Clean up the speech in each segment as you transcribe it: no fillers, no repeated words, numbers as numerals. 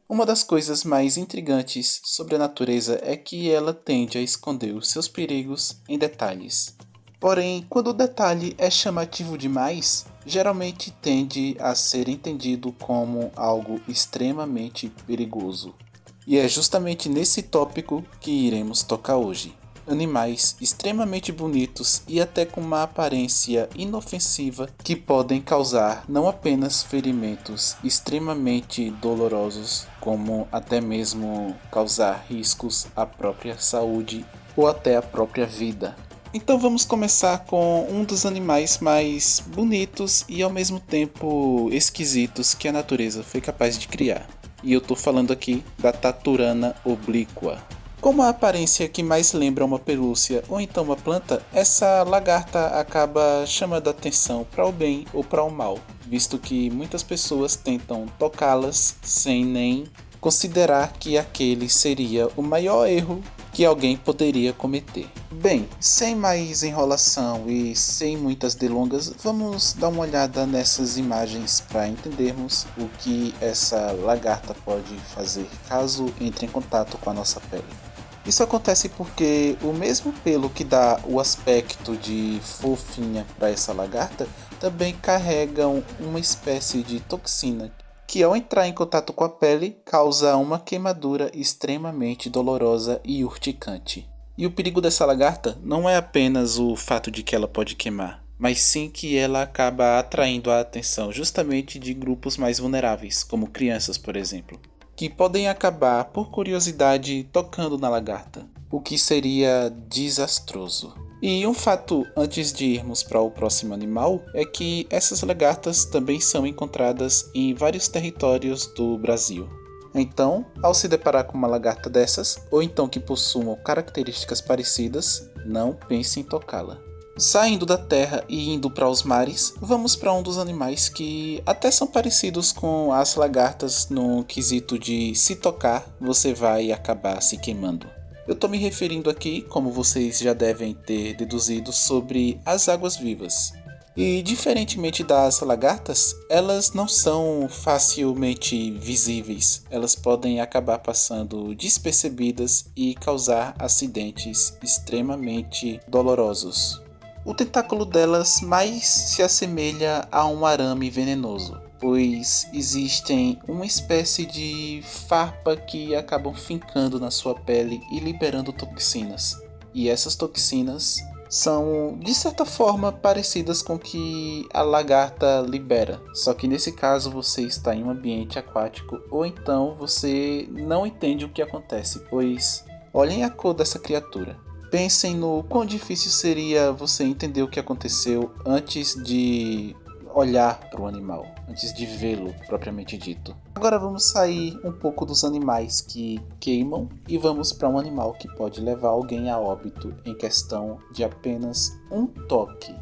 Uma das coisas mais intrigantes sobre a natureza é que ela tende a esconder os seus perigos em detalhes. Porém, quando o detalhe é chamativo demais, geralmente tende a ser entendido como algo extremamente perigoso. E é justamente nesse tópico que iremos tocar hoje. Animais extremamente bonitos e até com uma aparência inofensiva que podem causar não apenas ferimentos extremamente dolorosos, como até mesmo causar riscos à própria saúde ou até à própria vida. Então vamos começar com um dos animais mais bonitos e ao mesmo tempo esquisitos que a natureza foi capaz de criar. E eu tô falando aqui da Taturana oblíqua. Como a aparência que mais lembra uma pelúcia ou então uma planta, essa lagarta acaba chamando a atenção para o bem ou para o mal, visto que muitas pessoas tentam tocá-las sem nem considerar que aquele seria o maior erro que alguém poderia cometer. Bem, sem mais enrolação e sem muitas delongas, vamos dar uma olhada nessas imagens para entendermos o que essa lagarta pode fazer caso entre em contato com a nossa pele. Isso acontece porque o mesmo pelo que dá o aspecto de fofinha para essa lagarta também carregam uma espécie de toxina que ao entrar em contato com a pele causa uma queimadura extremamente dolorosa e urticante. E o perigo dessa lagarta não é apenas o fato de que ela pode queimar, mas sim que ela acaba atraindo a atenção justamente de grupos mais vulneráveis, como crianças, por exemplo, que podem acabar por curiosidade tocando na lagarta, o que seria desastroso. E um fato antes de irmos para o próximo animal é que essas lagartas também são encontradas em vários territórios do Brasil. Então, ao se deparar com uma lagarta dessas, ou então que possuam características parecidas, não pense em tocá-la. Saindo da terra e indo para os mares, vamos para um dos animais que até são parecidos com as lagartas no quesito de se tocar, você vai acabar se queimando. Eu estou me referindo aqui, como vocês já devem ter deduzido, sobre as águas-vivas. E diferentemente das lagartas, elas não são facilmente visíveis. Elas podem acabar passando despercebidas e causar acidentes extremamente dolorosos. O tentáculo delas mais se assemelha a um arame venenoso, pois existem uma espécie de farpa que acabam fincando na sua pele e liberando toxinas. E essas toxinas são de certa forma parecidas com o que a lagarta libera, só que nesse caso você está em um ambiente aquático ou então você não entende o que acontece, pois olhem a cor dessa criatura. Pensem no quão difícil seria você entender o que aconteceu antes de olhar para o animal, antes de vê-lo propriamente dito. Agora vamos sair um pouco dos animais que queimam e vamos para um animal que pode levar alguém a óbito em questão de apenas um toque.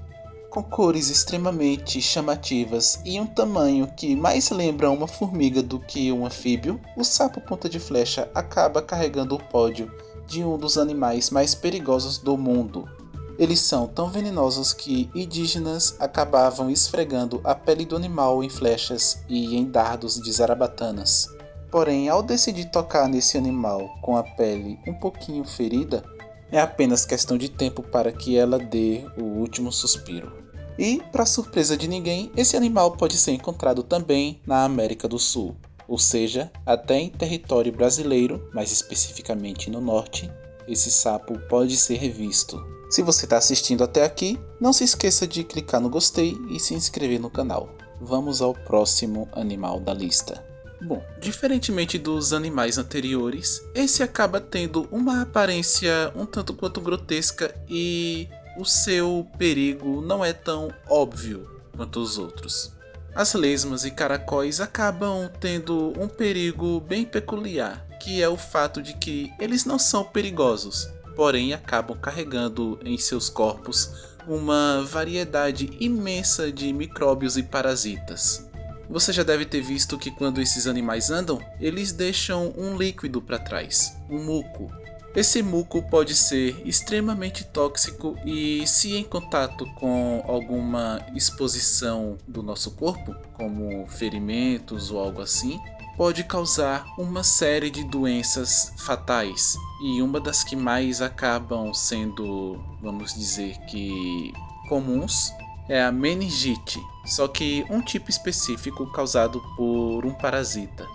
Com cores extremamente chamativas e um tamanho que mais lembra uma formiga do que um anfíbio, o sapo ponta de flecha acaba carregando o pódio de um dos animais mais perigosos do mundo. Eles são tão venenosos que indígenas acabavam esfregando a pele do animal em flechas e em dardos de zarabatanas. Porém, ao decidir tocar nesse animal com a pele um pouquinho ferida, é apenas questão de tempo para que ela dê o último suspiro. E, para surpresa de ninguém, esse animal pode ser encontrado também na América do Sul, ou seja, até em território brasileiro, mais especificamente no norte, esse sapo pode ser revisto. Se você está assistindo até aqui, não se esqueça de clicar no gostei e se inscrever no canal. Vamos ao próximo animal da lista. Bom, diferentemente dos animais anteriores, esse acaba tendo uma aparência um tanto quanto grotesca e o seu perigo não é tão óbvio quanto os outros. As lesmas e caracóis acabam tendo um perigo bem peculiar, que é o fato de que eles não são perigosos, porém acabam carregando em seus corpos uma variedade imensa de micróbios e parasitas. Você já deve ter visto que quando esses animais andam, eles deixam um líquido para trás, um muco. Esse muco pode ser extremamente tóxico e, se em contato com alguma exposição do nosso corpo, como ferimentos ou algo assim, pode causar uma série de doenças fatais, e uma das que mais acabam sendo, vamos dizer que comuns, é a meningite, só que um tipo específico causado por um parasita.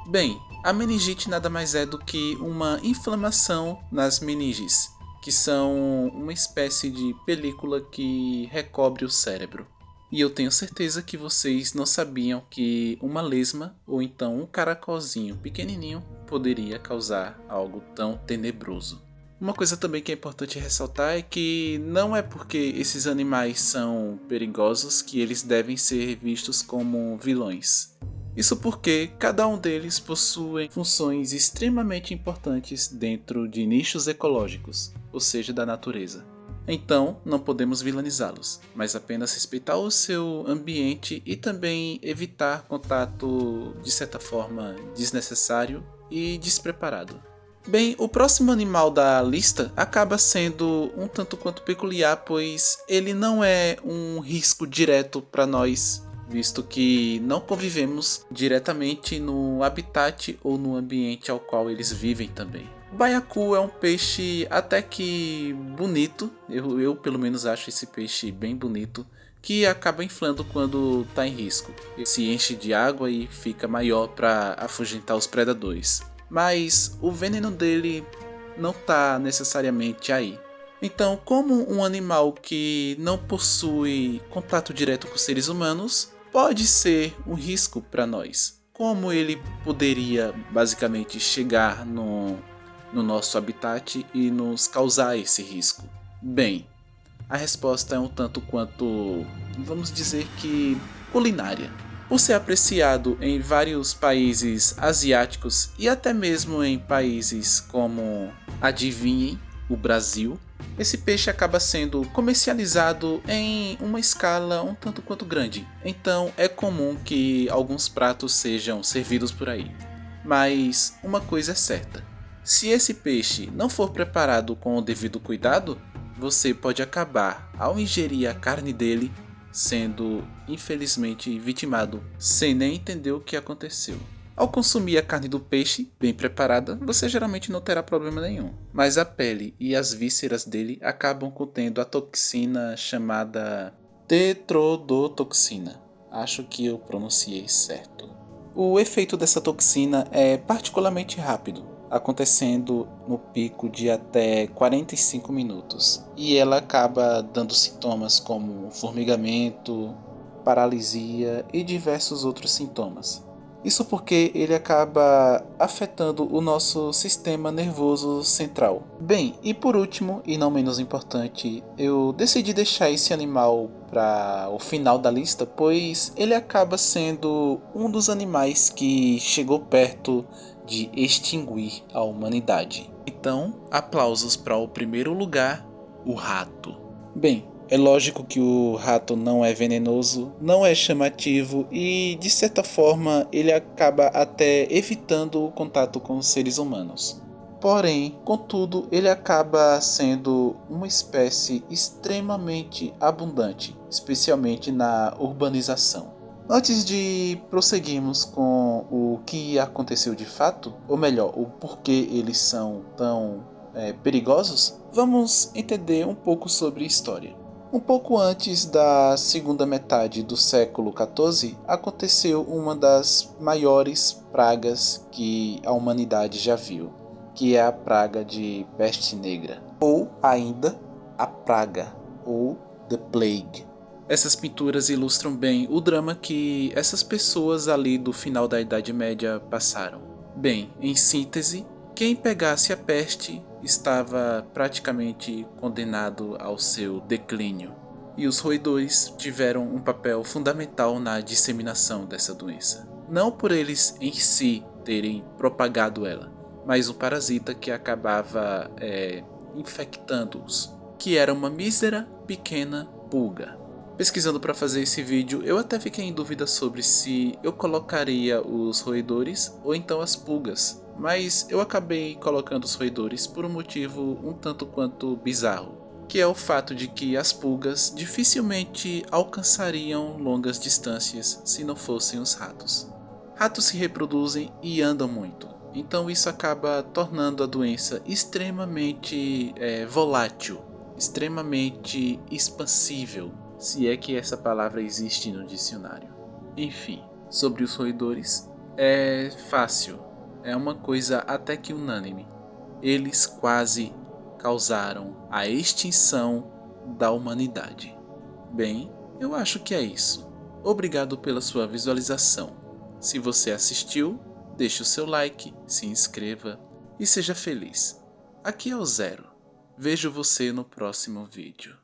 Bem, a meningite nada mais é do que uma inflamação nas meninges, que são uma espécie de película que recobre o cérebro. E eu tenho certeza que vocês não sabiam que uma lesma ou então um caracolzinho pequenininho poderia causar algo tão tenebroso. Uma coisa também que é importante ressaltar é que não é porque esses animais são perigosos que eles devem ser vistos como vilões. Isso porque cada um deles possui funções extremamente importantes dentro de nichos ecológicos, ou seja, da natureza. Então, não podemos vilanizá-los, mas apenas respeitar o seu ambiente e também evitar contato de certa forma desnecessário e despreparado. Bem, o próximo animal da lista acaba sendo um tanto quanto peculiar, pois ele não é um risco direto para nós, visto que não convivemos diretamente no habitat ou no ambiente ao qual eles vivem também. O baiacu é um peixe até que bonito, eu pelo menos acho esse peixe bem bonito, que acaba inflando quando está em risco. Ele se enche de água e fica maior para afugentar os predadores. Mas o veneno dele não está necessariamente aí. Então, como um animal que não possui contato direto com seres humanos, pode ser um risco para nós. Como ele poderia basicamente chegar no nosso habitat e nos causar esse risco? Bem, a resposta é um tanto quanto, vamos dizer que, culinária. Por ser apreciado em vários países asiáticos e até mesmo em países como, adivinhem, o Brasil, esse peixe acaba sendo comercializado em uma escala um tanto quanto grande. Então é comum que alguns pratos sejam servidos por aí. Mas uma coisa é certa: se esse peixe não for preparado com o devido cuidado, você pode acabar, ao ingerir a carne dele, sendo infelizmente vitimado, sem nem entender o que aconteceu. Ao consumir a carne do peixe, bem preparada, você geralmente não terá problema nenhum. Mas a pele e as vísceras dele acabam contendo a toxina chamada tetrodotoxina. Acho que eu pronunciei certo. O efeito dessa toxina é particularmente rápido, acontecendo no pico de até 45 minutos. E ela acaba dando sintomas como formigamento, paralisia e diversos outros sintomas. Isso porque ele acaba afetando o nosso sistema nervoso central. Bem, e por último, e não menos importante, eu decidi deixar esse animal para o final da lista, pois ele acaba sendo um dos animais que chegou perto de extinguir a humanidade. Então, aplausos para o primeiro lugar, o rato. Bem, é lógico que o rato não é venenoso, não é chamativo e, de certa forma, ele acaba até evitando o contato com os seres humanos. Porém, contudo, ele acaba sendo uma espécie extremamente abundante, especialmente na urbanização. Antes de prosseguirmos com o que aconteceu de fato, ou melhor, o porquê eles são tão perigosos, vamos entender um pouco sobre história. Um pouco antes da segunda metade do século XIV, aconteceu uma das maiores pragas que a humanidade já viu, que é a praga de peste negra, ou ainda a praga, ou The Plague. Essas pinturas ilustram bem o drama que essas pessoas ali do final da Idade Média passaram. Bem, em síntese, quem pegasse a peste estava praticamente condenado ao seu declínio, e os roedores tiveram um papel fundamental na disseminação dessa doença. Não por eles em si terem propagado ela, mas um parasita que acabava infectando-os, que era uma mísera pequena pulga. Pesquisando para fazer esse vídeo, eu até fiquei em dúvida sobre se eu colocaria os roedores ou então as pulgas, mas eu acabei colocando os roedores por um motivo um tanto quanto bizarro, que é o fato de que as pulgas dificilmente alcançariam longas distâncias se não fossem os ratos. Ratos se reproduzem e andam muito, então isso acaba tornando a doença extremamente volátil, extremamente expansível, se é que essa palavra existe no dicionário. Enfim, sobre os roedores, é fácil, é uma coisa até que unânime. Eles quase causaram a extinção da humanidade. Bem, eu acho que é isso. Obrigado pela sua visualização. Se você assistiu, deixe o seu like, se inscreva e seja feliz. Aqui é o Zero. Vejo você no próximo vídeo.